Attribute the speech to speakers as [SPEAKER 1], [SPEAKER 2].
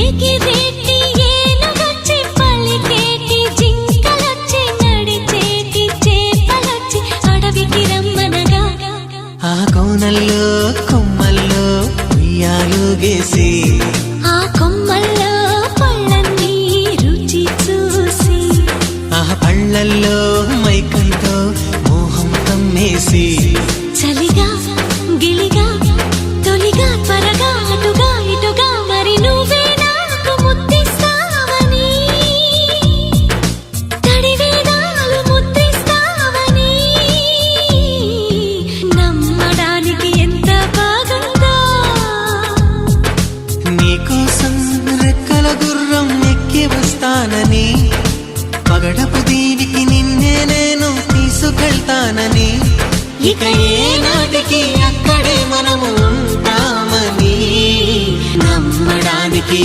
[SPEAKER 1] ఎగిరేటి ఏనుగొచ్చి పలికేటి జింకలొచ్చి నడిచేటి చేపలొచ్చి అడవికి రమ్మనగా
[SPEAKER 2] ఆ కోనల్లో కొమ్మల్లో ఉయ్యాలుగేసి
[SPEAKER 1] ఆ కొమ్మల్లో పళ్ళన్నీ రుచి చూసి
[SPEAKER 2] ఆ పళ్ళల్లో మైకంతో మోహం కమ్మేసి
[SPEAKER 1] చలిగా గిలిగా తొలిగా త్వరగా అటుగా ఇటుగా మరి నువ్వే నాకు ముద్దిస్తావని తడివేదాలు ముద్దిస్తావని నమ్మడానికి ఎంత బాగుందో
[SPEAKER 2] నీకోసం రెక్కల గుర్రం ఎక్కి వస్తానని పగడపు దీవికి నిన్నే నేను తీసుకెళ్తానని ఇక ఏనాటికి అక్కడే మనము ఉంటామని నమ్మడానికి